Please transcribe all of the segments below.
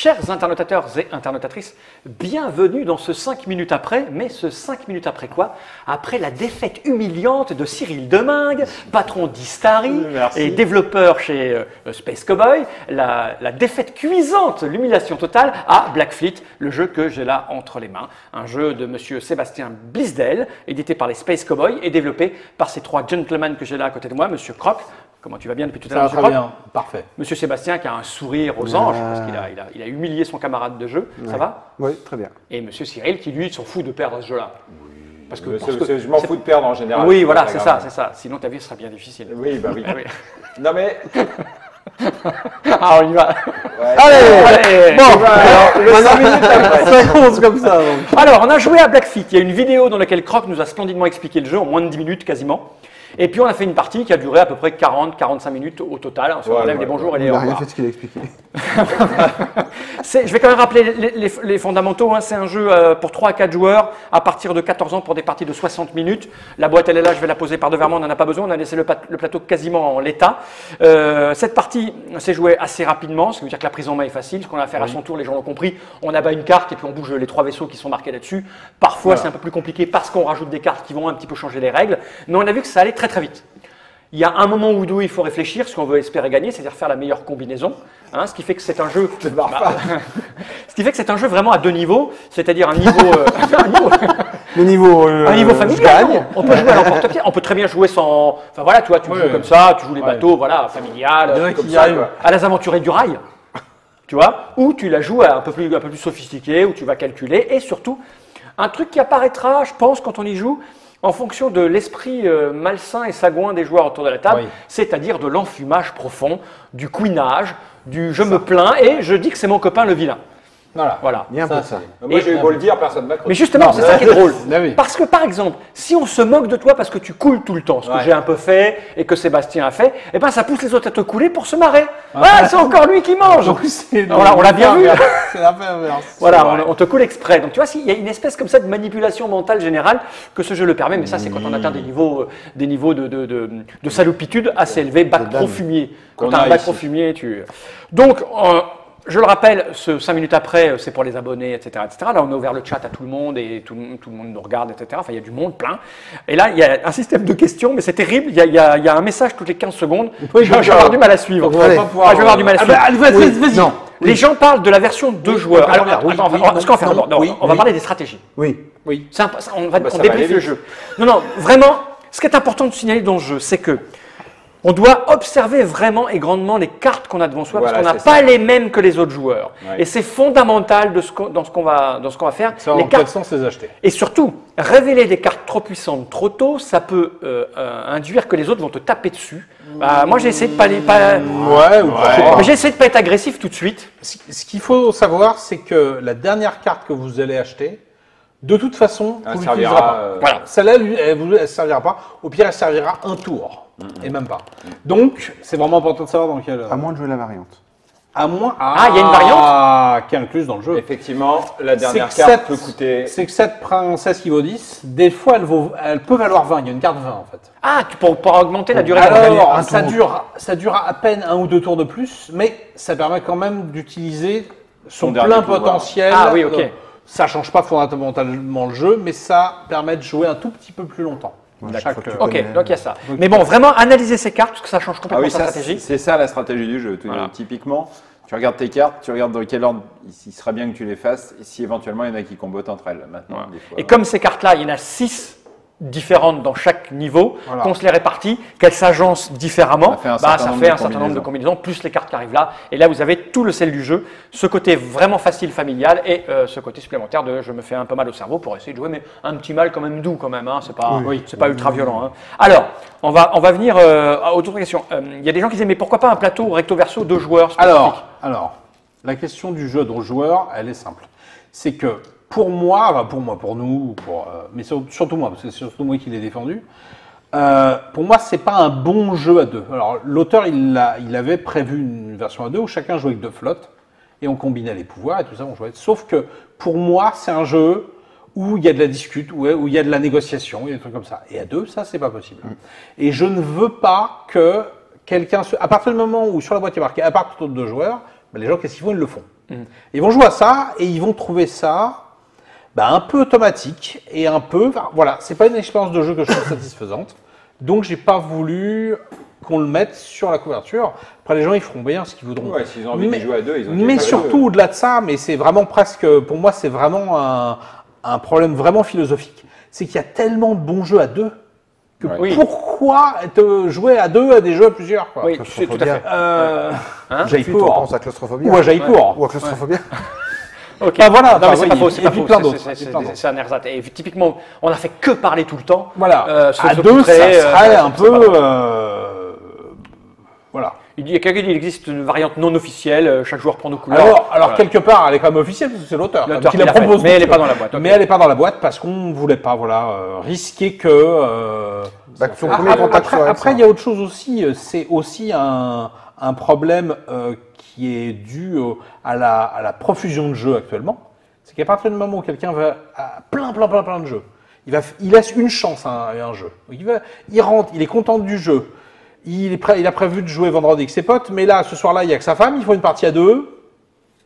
Chers internautateurs et internautatrices, bienvenue dans ce 5 minutes après, mais ce 5 minutes après quoi? Après la défaite humiliante de Cyril Demingue, patron d'Istari et développeur chez Space Cowboy, la défaite cuisante, l'humiliation totale à Black Fleet, le jeu que j'ai là entre les mains. Un jeu de monsieur Sébastien Blisdel, édité par les Space Cowboy et développé par ces trois gentlemen que j'ai là à côté de moi, monsieur Croc. Comment tu vas bien depuis tout à l'heure, monsieur Croc? Bien, parfait. Monsieur Sébastien qui a un sourire aux anges, parce qu'il a humilié son camarade de jeu, ça va? Oui, très bien. Et monsieur Cyril qui lui s'en fout de perdre ce jeu-là. Parce que je m'en fous de perdre en général. Oui, voilà, c'est ça, c'est ça. Sinon ta vie sera bien difficile. Oui, bah oui. Non mais... Ah, on y va. Ouais. Allez. Bon, Alors, le 5 minutes après. ça commence comme ça. Donc. Alors, on a joué à Black Fleet. Il y a une vidéo dans laquelle Croc nous a splendidement expliqué le jeu en moins de 10 minutes quasiment. Et puis on a fait une partie qui a duré à peu près 40-45 minutes au total. On enlève les bonjours et les Il au n'a rien revoir. fait de ce qu'il a expliqué. Je vais quand même rappeler les fondamentaux. Hein. C'est un jeu pour 3 à 4 joueurs à partir de 14 ans pour des parties de 60 minutes. La boîte, elle est là, je vais la poser par-devant, on n'en a pas besoin. On a laissé le plateau quasiment en l'état. Cette partie s'est jouée assez rapidement, ce qui veut dire que la prise en main est facile. Ce qu'on a à faire à son tour, les gens l'ont compris. On abat une carte et puis on bouge les 3 vaisseaux qui sont marqués là-dessus. Parfois, c'est un peu plus compliqué parce qu'on rajoute des cartes qui vont un petit peu changer les règles. Mais on a vu que ça allait très très vite. Il y a un moment où il faut réfléchir, ce qu'on veut espérer gagner, c'est-à-dire faire la meilleure combinaison. Hein, ce qui fait que c'est un jeu. Ce qui fait que c'est un jeu vraiment à 2 niveaux, c'est-à-dire un niveau, Le niveau, un niveau familial. gagne. On peut jouer à l'emporte-pièce. On peut très bien jouer sans. Enfin voilà, tu joues comme ça, tu joues les bateaux, voilà, familial, Il y en a comme qui y ça, arrivent. quoi. À las aventuriers du rail. Tu vois, ou tu la joues un peu plus sophistiqué, où tu vas calculer, et surtout un truc qui apparaîtra, je pense, quand on y joue. En fonction de l'esprit malsain et sagouin des joueurs autour de la table, c'est-à-dire de l'enfumage profond, du couinage, du je me plains et je dis que c'est mon copain le vilain. Voilà. Il y a un peu de ça. Moi j'ai eu beau le dire, personne n'a cru. Mais justement, c'est ça qui est drôle. oui. Parce que par exemple, si on se moque de toi parce que tu coules tout le temps, ce que j'ai un peu fait et que Sébastien a fait, eh ben ça pousse les autres à te couler pour se marrer. Ah, c'est encore lui qui mange. On l'a bien vu. C'est la fin inverse. Voilà, on te coule exprès. Donc tu vois, il y a une espèce comme ça de manipulation mentale générale que ce jeu le permet, mais ça c'est quand on atteint des niveaux de salopitude assez élevés, bac pro fumier. Quand tu as un bac pro fumier, Donc, je le rappelle, ce 5 minutes après, c'est pour les abonnés, etc., etc. Là, on a ouvert le chat à tout le monde et tout le monde nous regarde, etc. Enfin, il y a du monde plein. Et là, il y a un système de questions, mais c'est terrible. Il y a un message toutes les 15 secondes. Je vais avoir du mal à suivre. Je vais avoir du mal à suivre. Vas-y. Non. Les gens parlent de la version 2 joueurs. Alors, ce qu'on va faire, on va parler des stratégies. Oui. On débriefe le jeu. Non, vraiment, ce qui est important de signaler dans ce jeu, c'est que on doit observer vraiment et grandement les cartes qu'on a devant soi, parce qu'on n'a pas les mêmes que les autres joueurs. Et c'est fondamental dans ce qu'on va faire. Les cartes sans les acheter. Et surtout, révéler des cartes trop puissantes trop tôt, ça peut induire que les autres vont te taper dessus. Moi, j'ai essayé de mais j'ai essayé de pas être agressif tout de suite. Ce qu'il faut savoir, c'est que la dernière carte que vous allez acheter, de toute façon, vous ne l'utiliserez pas. Voilà. Celle-là, elle ne servira pas. Au pire, elle servira un tour. Et même pas. Donc, c'est vraiment important de savoir dans quel... À moins de jouer la variante. À moins... il y a une variante qui est incluse dans le jeu. Effectivement, la dernière carte peut coûter... C'est que cette princesse qui vaut 10, des fois, elle peut valoir 20. Il y a une carte 20, en fait. Pour augmenter la durée de Alors, ça dure à peine 1 ou 2 tours de plus, mais ça permet quand même d'utiliser son plein potentiel. Ah oui, ok. Ça change pas fondamentalement le jeu, mais ça permet de jouer un tout petit peu plus longtemps. Ok, donc il y a ça. Mais bon, vraiment, analyser ces cartes, parce que ça change complètement sa stratégie. C'est ça la stratégie du jeu. Typiquement, tu regardes tes cartes, tu regardes dans quel ordre il serait bien que tu les fasses, et si éventuellement il y en a qui combattent entre elles. Maintenant, des fois, et comme ces cartes-là, il y en a 6 différentes dans chaque niveau, qu'on se les répartit, qu'elles s'agencent différemment, ça fait un certain nombre de combinaisons, plus les cartes qui arrivent là. Et là, vous avez tout le sel du jeu, ce côté vraiment facile, familial, et ce côté supplémentaire de je me fais un peu mal au cerveau pour essayer de jouer, mais un petit mal quand même doux quand même, hein, c'est pas ultra violent. Hein. Alors, on va venir à autre question. Il y a des gens qui disaient, mais pourquoi pas un plateau recto verso 2 joueurs spécifiques? Alors, la question du jeu de joueurs, elle est simple. C'est que pour nous, mais surtout moi, parce que c'est surtout moi qui l'ai défendu, pour moi, c'est pas un bon jeu à 2. Alors, l'auteur, il avait prévu une version à 2 où chacun jouait avec 2 flottes, et on combinait les pouvoirs et tout ça, on jouait. Sauf que, pour moi, c'est un jeu où il y a de la discute, où il y a de la négociation, il y a des trucs comme ça. Et à 2, ça, c'est pas possible. Et je ne veux pas que quelqu'un, à partir du moment où sur la boîte il est marqué à partir de 2 joueurs, les gens, qu'est-ce qu'ils font? Ils le font. Ils vont jouer à ça et ils vont trouver ça un peu automatique et un peu... Enfin, voilà, c'est pas une expérience de jeu que je trouve satisfaisante. Donc, j'ai pas voulu qu'on le mette sur la couverture. Après, les gens, ils feront bien ce qu'ils voudront. Ouais, s'ils ont envie de jouer à deux, ils ont Mais surtout, au-delà de ça, mais c'est vraiment presque... Pour moi, c'est vraiment un problème vraiment philosophique. C'est qu'il y a tellement de bons jeux à deux que pourquoi jouer à deux à des jeux à plusieurs, quoi. Oui, c'est tout à fait. Plutôt, on pense à Claustrophobia. Ou à Jaipur. Ou à Claustrophobia. Ok. voilà, non, mais c'est oui, pas faux, c'est et pas puis faux. plein d'autres. C'est un ersatz. Et typiquement, on a fait que parler tout le temps. Voilà. Ce À que deux, ça très, serait un c'est pas peu... drôle. voilà. Il y a quelqu'un qui dit qu'il existe une variante non officielle, chaque joueur prend nos couleurs. Alors quelque part, elle est quand même officielle parce que c'est l'auteur L'auteur qui qui la l'a fait, propose. mais elle n'est pas dans la boîte. Mais elle n'est pas dans la boîte parce qu'on ne voulait pas risquer que... Son premier contact soit avec Après, ça. il y a autre chose aussi. C'est aussi un problème qui est dû à la profusion de jeux actuellement. C'est qu'à partir du moment où quelqu'un va à plein de jeux, il laisse une chance à un jeu. Il rentre, il est content du jeu. Il a prévu de jouer vendredi avec ses potes, mais là, ce soir-là, il n'y a que sa femme, il faut une partie à deux.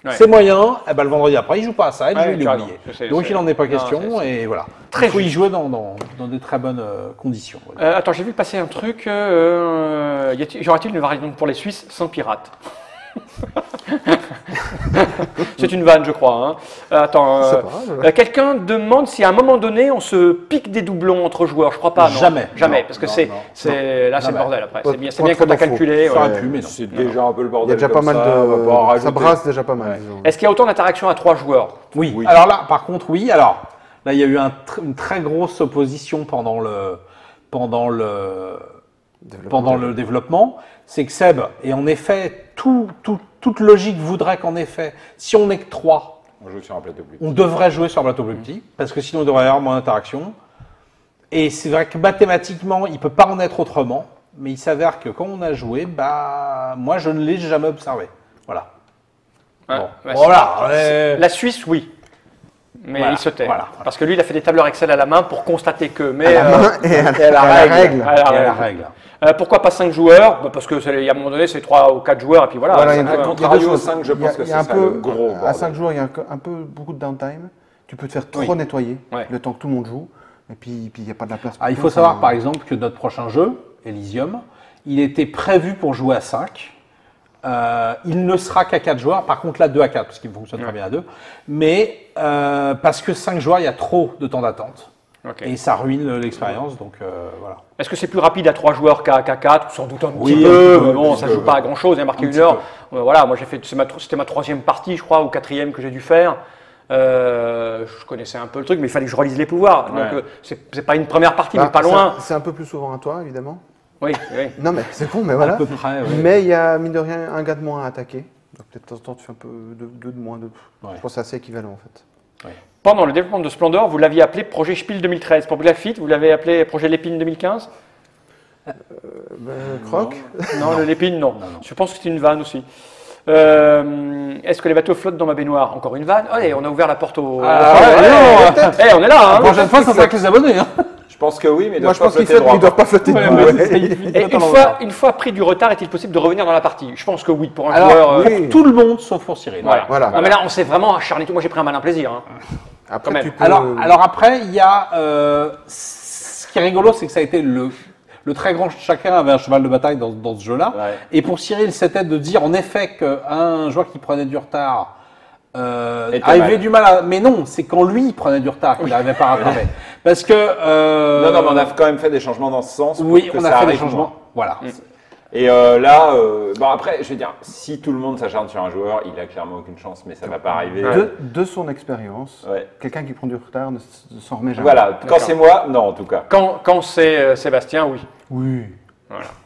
Ouais. C'est moyen, le vendredi après, il joue pas à ça, il est tu as oublié. raison. Donc il n'en est pas question, c'est- et voilà. Très il faut y juste. jouer dans des très bonnes conditions. Attends, j'ai vu passer un truc. Y aura-t-il une variante pour les Suisses sans pirates? C'est une vanne, je crois. Hein. Attends, C'est pas grave. quelqu'un demande si à un moment donné on se pique des doublons entre joueurs. Je crois pas. Non. Jamais. Jamais, Non, parce que non, c'est non. là c'est le Jamais. bordel après. Pas- C'est bien pas quand t'as trop calculé. Ça aurait ouais. pu, mais non. C'est déjà un peu le Il bordel. y a déjà pas comme mal ça, on va pas en de. Ça rajouter. brasse déjà pas mal, disons. Est-ce qu'il y a autant d'interactions à 3 joueurs? Oui. Oui. Alors là, par contre, oui. Alors là, il y a eu une très grosse opposition pendant le développement. C'est que Seb, et en effet, toute logique voudrait qu'en effet, si on n'est que 3, On joue sur un plateau plus. on devrait jouer sur un plateau plus petit, parce que sinon il devrait y avoir moins d'interaction. Et c'est vrai que mathématiquement, il ne peut pas en être autrement, mais il s'avère que quand on a joué, moi je ne l'ai jamais observé. Voilà. Ouais, Bon. ouais, Voilà. La Suisse, oui. Mais Voilà, il se tait. voilà. Parce que lui, il a fait des tableurs Excel à la main pour constater que. Mais, Et à la règle. à la Il y a la règle. règle. Pourquoi pas 5 joueurs? Parce que il y a un moment donné, c'est 3 ou 4 joueurs et puis voilà. Voilà, cinq il y a- joueurs. il y a contrario, deux choses. 5, je Il y a- pense que il y a un ce serait peu- le gros À bordel. 5 joueurs, il y a un peu beaucoup de downtime. Tu peux te faire trop Oui. nettoyer Ouais. le temps que tout le monde joue. Et puis, il n'y a pas de la place. pour Il tout, faut ça- savoir par exemple que notre prochain jeu, Elysium, il était prévu pour jouer à 5. Il ne sera qu'à 4 joueurs, par contre là 2 à 4, parce qu'il fonctionne très bien à 2. Mais parce que 5 joueurs, il y a trop de temps d'attente. Ok. Et ça ruine l'expérience, donc voilà. Est-ce que c'est plus rapide à 3 joueurs qu'à 4? Sans doute un Oui, petit un peu, petit peu, mais bon, un ça petit joue peu. pas à grand chose. Il y a marqué Un une petit heure. Voilà, moi j'ai fait, c'était ma 3e partie, je crois, ou 4e que j'ai dû faire. Je connaissais un peu le truc, mais il fallait que je relise les pouvoirs. Ouais. Donc c'est pas une première partie, Bah, mais pas loin. C'est un peu plus souvent à toi, évidemment. Oui, oui. Non, mais c'est con, mais À voilà. peu près, ouais. Mais il y a, mine de rien, un gars de moins à attaquer. Donc peut-être de temps en temps, tu fais un peu deux de moins. Ouais. Je pense que c'est assez équivalent, en fait. Pendant le développement de Splendor, vous l'aviez appelé projet Spiel 2013. Pour Graphite, vous l'avez appelé projet Lépine 2015? Croc. Non, le Lépine, non. Je pense que c'est une vanne aussi. Est-ce que les bateaux flottent dans ma baignoire? Encore une vanne. Allez, on a ouvert la porte au. On est là, La hein. prochaine fois, ça sera avec les abonnés. Hein. Je pense que oui, mais Moi, je pense qu'ils qu'ils ne doivent pas flotter. Ouais, debout, mais ouais. Et une fois pris du retard, est-il possible de revenir dans la partie? Je pense que oui, pour un Alors, joueur. oui. tout le monde sauf pour Cyril. Voilà. Voilà. Non, mais là, on s'est vraiment acharné. Moi, j'ai pris un malin plaisir. Hein. Après, quand même. tu peux... Alors après, il y a ce qui est rigolo, c'est que ça a été le très grand. Chacun avait un cheval de bataille dans ce jeu-là. Ouais. Et pour Cyril, c'était de dire en effet qu'un joueur qui prenait du retard Était avait mal. du mal à. Mais non, c'est quand lui prenait du retard qu'il n'arrivait pas à rattraper. Parce que. Non, mais on a quand même fait des changements dans ce sens. Oui, pour que on ça a fait des arrive changements. moins. Voilà. Et là, bon après, je veux dire, si tout le monde s'acharne sur un joueur, il a clairement aucune chance, mais ça va pas arriver. De son expérience, Ouais. quelqu'un qui prend du retard ne s'en remet jamais. Voilà, quand c'est moi, non en tout cas. Quand c'est Sébastien, oui. Oui.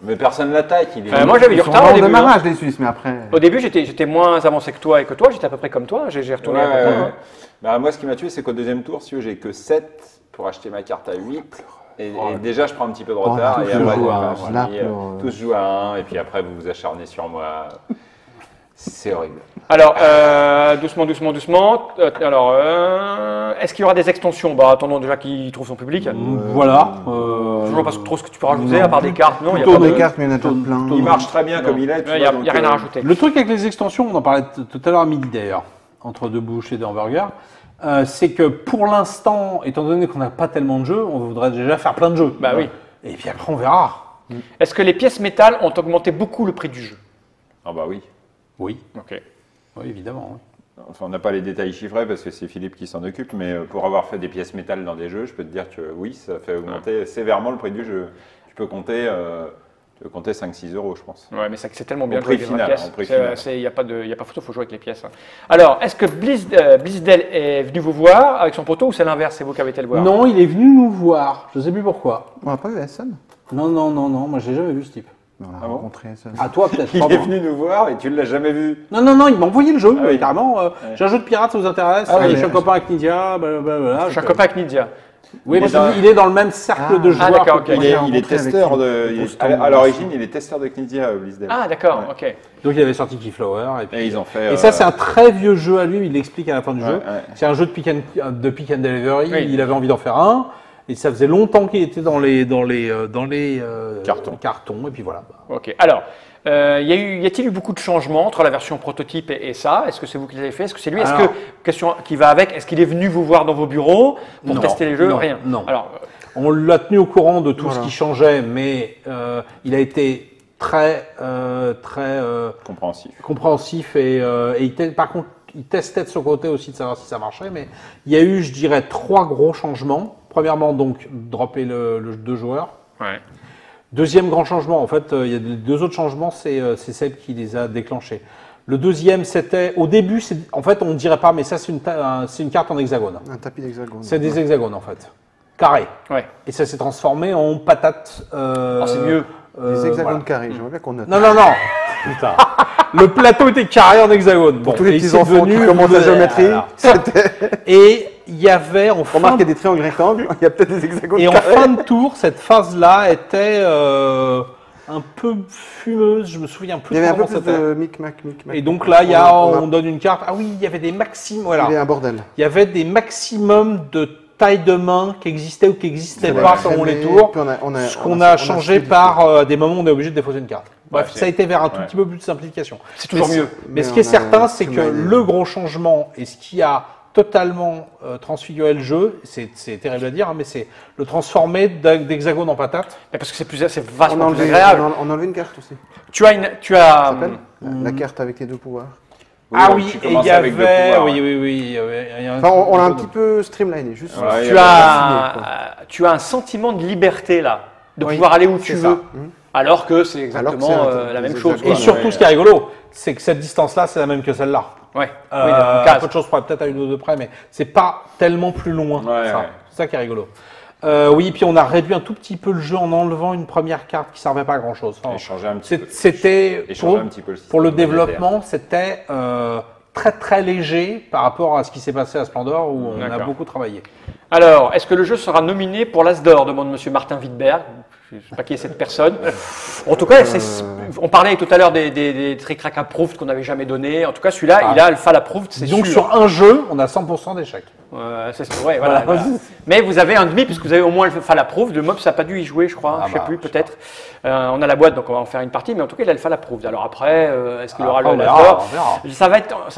Mais personne l'attaque, il est. Moi, j'avais du Ils sont retard bons au au début. hein. démarrage, les Suisses, mais après... Au début, j'étais moins avancé que toi et que toi. J'étais à peu près comme toi. J'ai retourné Ouais, à peu ouais, près. ouais. hein. Bah, moi, ce qui m'a tué, c'est qu'au deuxième tour, si j'ai que 7 pour acheter ma carte à 8. Et déjà, je prends un petit peu de retard. tous et se après, jouent à enfin, un, je là, dis, pleure. tous jouent à 1, et puis après, vous vous acharnez sur moi. C'est horrible. Alors, doucement. Alors, est-ce qu'il y aura des extensions? Bah, attendons déjà qu'il trouve son public. Voilà. Je vois pas trop ce que tu peux rajouter, à part des cartes. Non, il y a Plutôt pas des de... cartes, mais il y en a plein. Il marche très bien comme il est. Il n'y a rien à rajouter. Le truc avec les extensions, on en parlait tout à l'heure à midi d'ailleurs, entre deux bouches et deux hamburgers, c'est que pour l'instant, étant donné qu'on n'a pas tellement de jeux, on voudrait déjà faire plein de jeux. Bah oui. Et puis après, on verra. Est-ce que les pièces métal ont augmenté beaucoup le prix du jeu? Ah bah oui. Oui, Ok. oui évidemment. Oui. Enfin, on n'a pas les détails chiffrés parce que c'est Philippe qui s'en occupe, mais pour avoir fait des pièces métal dans des jeux, je peux te dire que oui, ça fait augmenter sévèrement le prix du jeu. Tu peux compter 5-6 euros, je pense. Ouais, mais c'est tellement bien Au de jouer prix avec des vraies final, pièces. au prix final. Il n'y a pas photo, il faut jouer avec les pièces. Hein. Alors, est-ce que Blizzdell est venu vous voir avec son poteau ou c'est l'inverse? C'est vous qui avez été le voir? Non, il est venu nous voir. Je sais plus pourquoi. On n'a pas vu Essen? Non. Moi, je l'ai jamais vu ce type. On l'a Ah bon rencontré Essen. À toi, peut-être. Il pas est moi. venu nous voir et tu ne l'as jamais vu. Non, il m'a envoyé le jeu, Ah oui. carrément. J'ai un jeu de pirate, ça vous intéresse? Ah oui, Je suis un mais- copain avec Nidia, blablabla. Je suis un copain avec Nidia. Oui, Il parce est dans- qu'il est dans le même cercle de joueurs. d'accord, que ok. moi. Il est rencontré avec testeur de. Philippe il est- Constant. à l'origine, il est testeur de Knizia Blizzdell. Ah, d'accord, Ouais. ok. Donc il avait sorti Keyflower. Et ils ont fait. Et ça, c'est un très vieux jeu à lui, il l'explique à la fin du Ouais, jeu. ouais. C'est un jeu de pick and delivery, Oui. il avait envie d'en faire un. Et ça faisait longtemps qu'il était dans les cartons. Et puis voilà. Ok. Alors, y a-t-il eu beaucoup de changements entre la version prototype et ça? Est-ce que c'est vous qui l'avez fait? Est-ce que c'est lui? Est-ce Alors- que, question qui va avec, est-ce qu'il est venu vous voir dans vos bureaux pour Non. tester les jeux? Non. Rien. Non. Alors, On l'a tenu au courant de tout Voilà. ce qui changeait, mais il a été très Compréhensif. compréhensif et par contre, il testait de son côté aussi de savoir si ça marchait. Mais il y a eu, je dirais, 3 gros changements. Premièrement, donc, dropper le 2 joueurs. ouais. Deuxième grand changement, en fait, il y a 2 autres changements, c'est Seb qui les a déclenchés. Le deuxième, c'était, au début, en fait, on ne dirait pas, mais ça, c'est une carte en hexagone. Un tapis d'hexagone. C'est des hexagones, en fait. Carré. Ouais. Et ça s'est transformé en patate. Oh, c'est mieux. Des hexagones voilà. carrés, j'aimerais bien qu'on note. Non. Putain. Le plateau était carré en hexagone. Bon, Tous les et petits c'est enfants qui devenu- commencent la géométrie, Alors. c'était. Et il y avait en fin Remarque, il y a des triangles rectangles, il y a peut-être des hexagones Et en carrés. fin de tour, cette phase-là était un peu fumeuse. Je me souviens plus Il y avait un peu comment plus c'était. de micmac. Et donc là, on donne une carte. Ah oui, il y avait des maximums. Voilà. Il y avait un bordel. Il y avait des maximums de taille de main qui existaient ou qui n'existaient C'est pas vrai. selon les Mais- tours. puis Ce qu'on a changé fait du par des moments où on est obligé de défausser une carte. Bref, Ouais, ça a été vers un tout ouais. petit peu plus de simplification. C'est toujours Mais mieux. Mais ce Mais qui est on a certain, c'est que streamliné. le gros changement et ce qui a totalement transfiguré le jeu, c'est terrible à dire, hein, mais c'est le transformer d'hexagone en patate. Mais parce que c'est On a vachement plus enlevé, agréable. on a enlevé une carte aussi. Tu as Ça s'appelle la carte avec les 2 pouvoirs. Ah donc oui, tu et il commences y avec deux avait, pouvoirs, oui, ouais. il y avait Enfin, on l'a un petit peu streamliné, juste. Ouais, tu il y as, quoi. tu as un sentiment de liberté là, de Oui, pouvoir aller où tu c'est ça. veux, alors que c'est exactement Alors que c'est la même des chose. hexagones. Et quoi. surtout, ouais. ce qui est rigolo, c'est que cette distance-là, c'est la même que celle-là. Ouais. Euh, Oui, dans le un cas. peu de choses près, peut-être à une ou deux près, mais c'est pas tellement plus loin. Ouais, ça. ouais. C'est ça qui est rigolo. Oui, puis on a réduit un tout petit peu le jeu en enlevant une première carte qui servait pas à grand-chose. Enfin, Et changer un petit peu. c'était Et changer pour, un petit peu le système pour le monétaire. développement, c'était très très léger par rapport à ce qui s'est passé à Splendor où on a D'accord. beaucoup travaillé. Alors, est-ce que le jeu sera nominé pour l'As d'Or demande Monsieur Martin Wittberg. Je ne sais pas qui est cette personne. En tout cas, on parlait tout à l'heure des trick-track approved qu'on n'avait jamais donné. En tout cas, celui-là, il a Alpha approved, c'est Donc sûr. sur un jeu, on a 100% d'échecs. C'est ouais, voilà. Mais vous avez un demi, puisque vous avez au moins Alpha approved. Le mob, ça n'a pas dû y jouer, je crois. Ah je ne sais bah, plus, je sais peut-être. On a la boîte, donc on va en faire une partie. Mais en tout cas, il a Alpha approved. Alors après, est-ce qu'il aura Après, le on l'As verra, d'Or on verra. Ça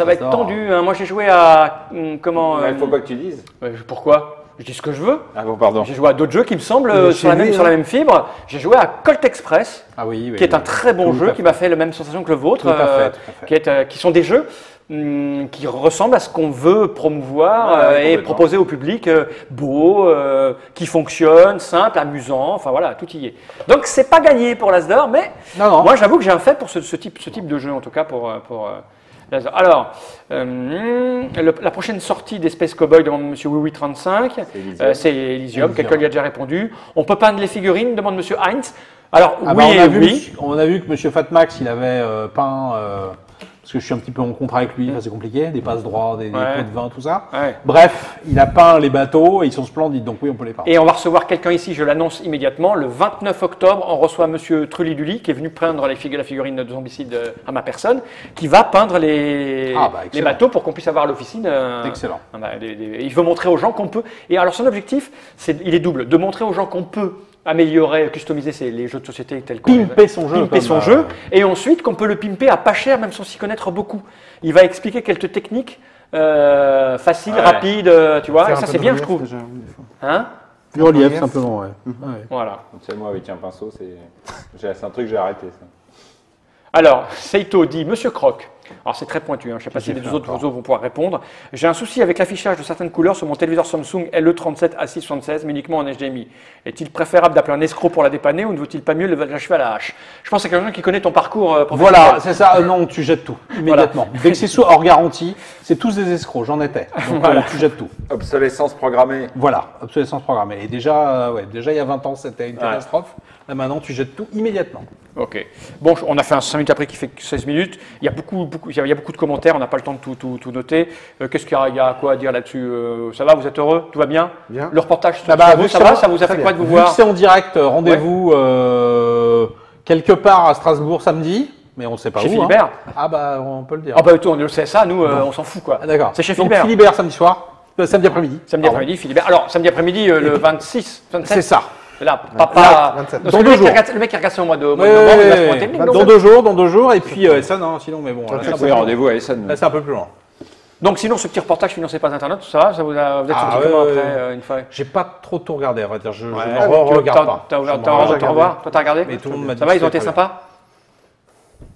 va être d'Or. tendu. Hein. Moi, j'ai joué à comment Il faut pas que tu dises. pourquoi je dis ce que je veux. Ah bon, pardon. J'ai joué à d'autres jeux qui me semblent est sur la chez lui, même fibre. J'ai joué à Colt Express, Ah oui, qui est un très bon Tout jeu, à qui fait. m'a fait la même sensation que le vôtre, Tout à fait, tout à fait. qui sont des jeux qui ressemblent à ce qu'on veut promouvoir Ouais, et complètement. proposer au public, beau, qui fonctionne, simple, amusant, enfin voilà, tout y est. Donc c'est pas gagné pour l'As d'Or, mais Non. moi j'avoue que j'ai un fait pour ce type de jeu, en tout cas pour l'As d'Or. Alors, la prochaine sortie des Space Cowboys demande M. WiiWi35, Elysium. c'est Elysium, Elysium. quelqu'un lui a déjà répondu. On peut peindre les figurines, demande M. Heinz. Alors Ah oui bah, et oui. on a vu que M. Fatmax, il avait peint parce que je suis un petit peu en contrat avec lui, c'est compliqué, des passes droits, des pots de vin, tout ça. Ouais. Bref, il a peint les bateaux et ils sont splendides, donc oui, on peut les peindre. Et on va recevoir quelqu'un ici, je l'annonce immédiatement. Le 29 octobre, on reçoit Monsieur Trulli-Dulli, qui est venu peindre la figurine de Zombicide à ma personne, qui va peindre les bateaux pour qu'on puisse avoir l'officine. Excellent. Il veut montrer aux gens qu'on peut. Et alors son objectif, il est double, de montrer aux gens qu'on peut améliorer, customiser les jeux de société tels qu'on pimper son jeu, et ensuite qu'on peut le pimper à pas cher, même sans s'y connaître beaucoup. Il va expliquer quelques techniques faciles, rapides, tu vois. Et ça c'est bien, je trouve. Hein? Du relief simplement, ouais. Voilà. C'est moi avec un pinceau, c'est un truc que j'ai arrêté ça. Alors, Seito dit, Monsieur Croc, alors c'est très pointu, je ne sais pas si les deux autres vont pouvoir répondre. J'ai un souci avec l'affichage de certaines couleurs sur mon téléviseur Samsung LE37 A676, mais uniquement en HDMI. Est-il préférable d'appeler un escroc pour la dépanner ou ne vaut-il pas mieux l'achever à la hache? Je pense que c'est quelqu'un qui connaît ton parcours professionnel. Voilà, c'est ça. Non, tu jettes tout, immédiatement. Dès que c'est hors garantie, c'est tous des escrocs, j'en étais. Donc tu jettes tout. Obsolescence programmée. Voilà, obsolescence programmée. Et déjà, déjà il y a 20 ans, c'était une catastrophe. Là maintenant, tu jettes tout immédiatement. Ok. Bon, on a fait un 5 minutes après qui fait 16 minutes. Il y a beaucoup de commentaires, on n'a pas le temps de tout noter. Qu'est-ce qu'il y a quoi à dire là-dessus? Ça va, vous êtes heureux? Tout va bien? Bien. Le reportage, ça vous a fait quoi de vous Vu voir? que c'est en direct, rendez-vous quelque part à Strasbourg samedi, mais on ne sait pas chez où. Philibert. Ah bah on peut le dire. Ah bah on le sait ça, nous on s'en fout quoi. Ah, d'accord. C'est chez Donc Philibert. Philibert samedi soir, samedi après-midi. Samedi après-midi, Philibert. Alors samedi après-midi, le 26, 27. C'est ça. Là, papa. 27. Dans 2 jours. Le mec qui regarde ça au mois de novembre, il va se pointer. Dans 2 jours, et puis ça non, sinon, mais bon. Oui, rendez-vous à Essen. Là, c'est un peu plus loin. Donc sinon, ce petit reportage financé par Internet, ça vous êtes senti comment après une fois? J'ai pas trop tout regardé, on va dire. Je ne tu regarde pas. T'as revoir? Toi, t'as regardé? Mais tout le monde m'a dit ça va, ils ont que été c'était sympas?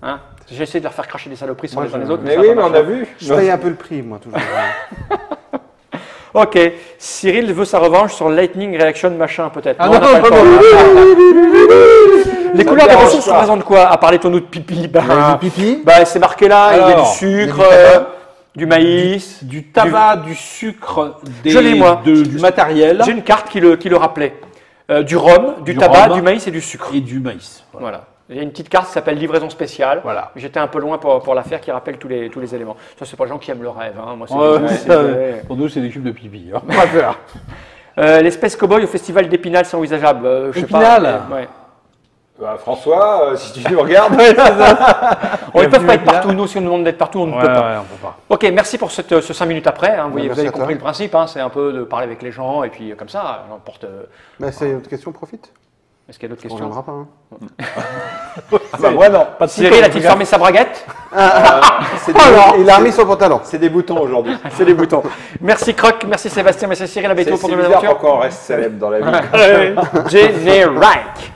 Hein? J'ai essayé de leur faire cracher des saloperies sur les uns les autres. Mais oui, mais on a vu. Je paye un peu le prix, moi, toujours. Ok, Cyril veut sa revanche sur Lightning Reaction machin peut-être. Ah Non, on n'a pas le temps. Les couleurs des ressources représentent quoi? À part les tonneaux de pipi, c'est marqué là, il y a du sucre, du maïs, du tabac, du sucre, du matériel. J'ai une carte qui le rappelait. Du rhum, du tabac, du maïs et du sucre. Et du maïs. Voilà. Il y a une petite carte qui s'appelle livraison spéciale. Voilà. J'étais un peu loin pour la faire, qui rappelle tous les éléments. Ça, c'est pas les gens qui aiment le rêve. Hein. Moi, pour nous, c'est des cubes de pipi. Hein. L'espèce cow-boy au festival d'Épinal, c'est envisageable. Je sais Épinal pas. Ouais. Bah, François, si tu nous regardes. On ne peut pas être partout. Nous, si on nous demande d'être partout, on ne peut pas. Ouais, on peut pas. Ok, merci pour ce 5 minutes après. Hein. Vous avez compris toi. le principe. Hein. C'est un peu de parler avec les gens et puis comme ça, on porte. C'est une autre question, profite. Est-ce qu'il y a d'autres On questions? reviendra pas. Hein. Bah, moi, non. Cyril a-t-il fermé sa braguette? Il a remis son pantalon. C'est des boutons aujourd'hui. C'est des boutons. Merci Croc, merci Sébastien, merci Cyril Abetto pour C'est de bizarre l'aventure. pourquoi on reste célèbre dans la vie. Générique.